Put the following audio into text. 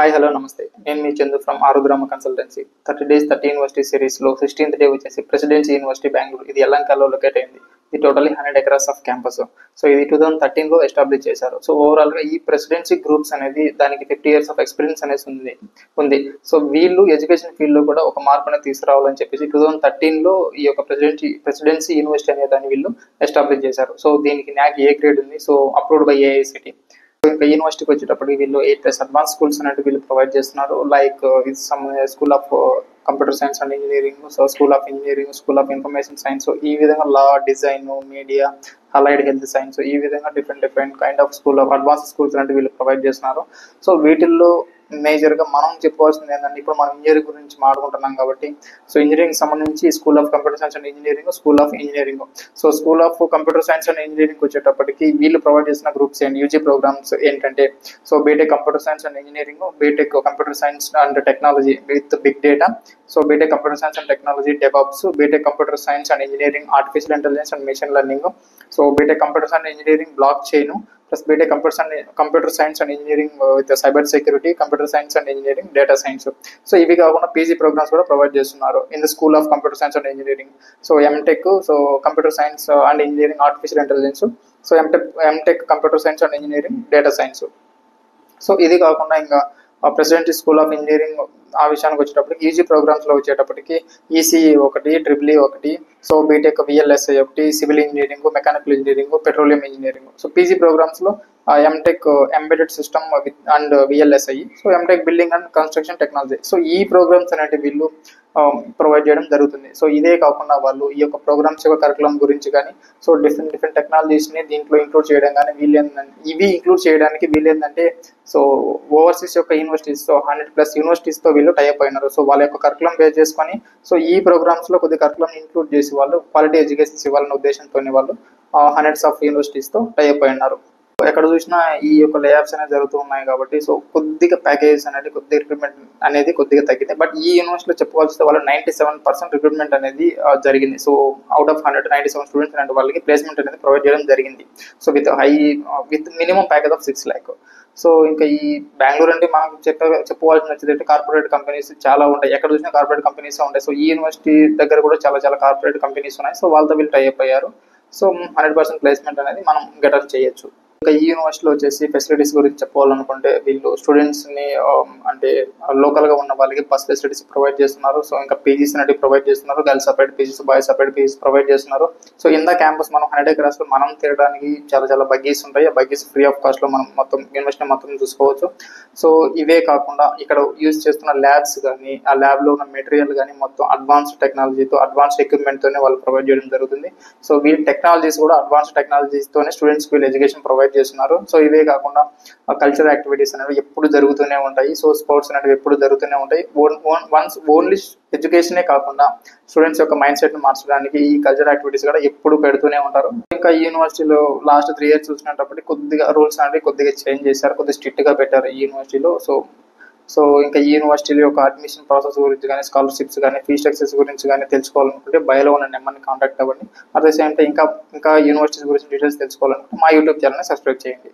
Hi hello namaste. నేను మీ Chandu from Arudrama consultancy. 30 days 30 university సిరీస్లో 16th డే వచ్చేసి ప్రెసిడెన్సీ యూనివర్సిటీ బెంగళూరు. ఇది యెల్లంకలో లొకేట్ అయింది. ఇది totally 100 acres off campus. So ఇది 2013లో ఎస్టాబ్లిష్ చేశారు. సో ఓవరాల్గా ఈ ప్రెసిడెన్సీ గ్రూప్స్ అనేది దానికి 50 years ఆఫ్ ఎక్స్పీరియన్స్ అనేది ఉంది. సో వీళ్ళు ఎడ్యుకేషన్ ఫీల్డ్లో కూడా ఒక మార్పు అనేది తీసుకురావాలని చెప్పేసి 2013లో ఈ యొక్క ప్రెసిడెన్సీ యూనివర్సిటీ అనే దాన్ని వీళ్ళు ఎస్టాబ్లిష్ చేశారు. సో దీనికి NAAC A గ్రేడ్ ఉంది. So approved by AICTE. ఇంకా యూనివర్సిటీకి వచ్చేటప్పటికి వీళ్ళు 8+ అడ్వాన్స్ స్కూల్స్ అనేవి వీళ్ళు ప్రొవైడ్ చేస్తున్నారు. Like school of computer science and engineering, so school of engineering, school of information science, ఈ విధంగా law, design, media, allied health science, ఈ విధంగా different kind of school of advance schools అనేవి వీళ్ళు provide చేస్తున్నారు. సో వీటిల్లో మేజర్గా మనం చెప్పుకోవాల్సింది ఏంటంటే, ఇప్పుడు మనం ఇంజనీరింగ్ గురించి మాట్లాడుకుంటున్నాం కాబట్టి, సో ఇంజనీరింగ్ సంబంధించి school of computer science and engineering, school of engineering. So school of computer science and engineering వచ్చేటప్పటికి వీళ్ళు ప్రొవైడ్ చేసిన గ్రూప్స్ అండ్ యూజీ ప్రోగ్రామ్స్ ఏంటంటే, so BTech computer science and engineering, BTech computer science and technology with big data, so BTech computer science and technology DevOps, BTech computer science and engineering artificial intelligence and machine learning, so BTech computer science and engineering block chain, plus BTech computer science and engineering with cyber security, computer science and engineering, data science. So ఇవి కాకుండా PG programs కూడా provide చేస్తున్నారు in the school of computer science and engineering. So MTech, so computer science and engineering artificial intelligence, so MTech computer science and engineering, data science. So ఇది కాకుండా ఇంకా presidency school of engineering ఆ విషయానికి వచ్చేటప్పటికి easy ప్రోగ్రామ్స్లో వచ్చేటప్పటికి ECE ఒకటి, triple ఒకటి, సో బీటెక్ VLSI ఒకటి, civil engineering, mechanical engineering, petroleum engineering. So PG ప్రోగ్రామ్స్లో M Tech embedded system and VLSI, so M Tech building and construction technology. So ఈ ప్రోగ్రామ్స్ అనేవి వీళ్ళు ప్రొవైడ్ చేయడం జరుగుతుంది. సో ఇదే కాకుండా వాళ్ళు ఈ యొక్క ప్రోగ్రామ్స్ యొక్క కరికులం గురించి కానీ, సో డిఫరెంట్ టెక్నాలజీస్ని దీంట్లో ఇంక్లూడ్ చేయడం కానీ ఇవి ఇంక్లూడ్ చేయడానికి వీళ్ళేంటంటే, సో ఓవర్సీస్ యొక్క యూనివర్సిటీస్, సో 100+ యూనివర్సిటీస్తో వీళ్ళు టైప్ అయినారు. సో వాళ్ళ యొక్క కరికులం బేస్ చేసుకొని, సో ఈ ప్రోగ్రామ్స్లో కొద్ది కరికులం ఇంక్లూడ్ చేసి వాళ్ళు క్వాలిటీ ఎడ్యుకేషన్స్ ఇవ్వాలనే ఉద్దేశంతో వాళ్ళు hundreds ఆఫ్ యూనివర్సిటీస్తో టైప్ అయినారు. ఎక్కడ చూసినా ఈ యొక్క లేఆఫ్స్ అనేది జరుగుతూ ఉన్నాయి కాబట్టి, సో కొద్దిగా ప్యాకేజెస్ అనేది కొద్దిగా రిక్రూట్మెంట్ అనేది కొద్దిగా తగ్గింది. బట్ ఈ యూనివర్సిటీలో చెప్పుకోవాల్సి వాళ్ళు 97% రిక్రూట్మెంట్ అనేది జరిగింది. సో అవుట్ ఆఫ్ 197 స్టూడెంట్స్ అంటే వాళ్ళకి ప్లేస్మెంట్ అనేది ప్రొవైడ్ చేయడం జరిగింది. So with minimum package of 6 lakh. So ఇంకా ఈ బెంగళూరు అంటే మనం చెప్పుకోవాల్సిన వచ్చేది కార్పొరేట్ కంపెనీస్ చాలా ఉంటాయి. ఎక్కడ చూసినా కార్పొరేట్ కంపెనీస్ ఉంటాయి. సో ఈ యూనివర్సిటీ దగ్గర కూడా చాలా కార్పొరేట్ కంపెనీస్ ఉన్నాయి. సో వాళ్ళతో వీళ్ళు టైప్ అయ్యారు. సో 100% ప్లేస్మెంట్ అనేది మనం గెటప్ చేయొచ్చు. ఇంకా ఈ యూనివర్సిటీలో వచ్చేసి ఫెసిలిటీస్ గురించి చెప్పుకోవాలనుకుంటే, వీళ్ళు స్టూడెంట్స్ని అంటే లోకల్గా ఉన్న వాళ్ళకి బస్ ఫెసిలిటీస్ ప్రొవైడ్ చేస్తున్నారు. సో ఇంకా పీజీస్ అనేవి ప్రొవైడ్ చేస్తున్నారు. Girls separate PGs, boys separate PGs provide చేస్తున్నారు. సో ఇన్ ద క్యాంపస్ మనం 100 acres మనం తిరగడానికి చాలా బగ్గీస్ ఉంటాయి. ఆ బగ్గీస్ ఫ్రీ ఆఫ్ కాస్ట్లో మనం మొత్తం యూనివర్సిటీ మొత్తం చూసుకోవచ్చు. సో ఇవే కాకుండా ఇక్కడ యూజ్ చేస్తున్న ల్యాబ్స్ కానీ, ఆ ల్యాబ్లో ఉన్న మెటీరియల్ కానీ మొత్తం అడ్వాన్స్డ్ టెక్నాలజీతో, అడ్వాన్స్డ్ ఎక్విప్మెంట్తోనే వాళ్ళు ప్రొవైడ్ చేయడం జరుగుతుంది. సో వీళ్ళ టెక్నాలజీస్ కూడా అడ్వాన్స్డ్ టెక్నాలజీస్తోనే స్టూడెంట్స్కి వీళ్ళు ఎడ్యుకేషన్ ప్రొవైడ్ చేస్తున్నారు. సో ఇవే కాకుండా కల్చరల్ యాక్టివిటీస్ అనేవి ఎప్పుడు జరుగుతూనే ఉంటాయి. సో స్పోర్ట్స్ అనేవి ఎప్పుడు జరుగుతూనే ఉంటాయి. ఓన్లీ ఎడ్యుకేషనే కాకుండా స్టూడెంట్స్ యొక్క మైండ్ సెట్ని మార్చడానికి ఈ కల్చరల్ యాక్టివిటీస్ కూడా ఎప్పుడు పెడుతూనే ఉంటారు. ఇంకా ఈ యూనివర్సిటీలో లాస్ట్ 3 years చూసినప్పటికీ కొద్దిగా రూల్స్ అనేవి కొద్దిగా చేంజ్ చేశారు, కొద్దిగా స్ట్రిక్ట్గా పెట్టారు ఈ యూనివర్సిటీలో. సో ఇంకా ఈ యూనివర్సిటీలో యొక్క అడ్మిషన్ ప్రాసెస్ గురించి కానీ, స్కాలర్షిప్స్ కానీ, ఫీ స్ట్రక్చర్స్ గురించి కానీ తెలుసుకోవాలనుకుంటే బయోలో ఉన్న నెంబర్ని కాంటాక్ట్ అవ్వండి. అట్ ద సేమ్ టైం ఇంకా యూనివర్సిటీస్ గురించి డీటెయిల్స్ తెలుసుకోవాలనుకుంటే మా యూట్యూబ్ ఛానల్ని సబ్స్క్రైబ్ చేయండి.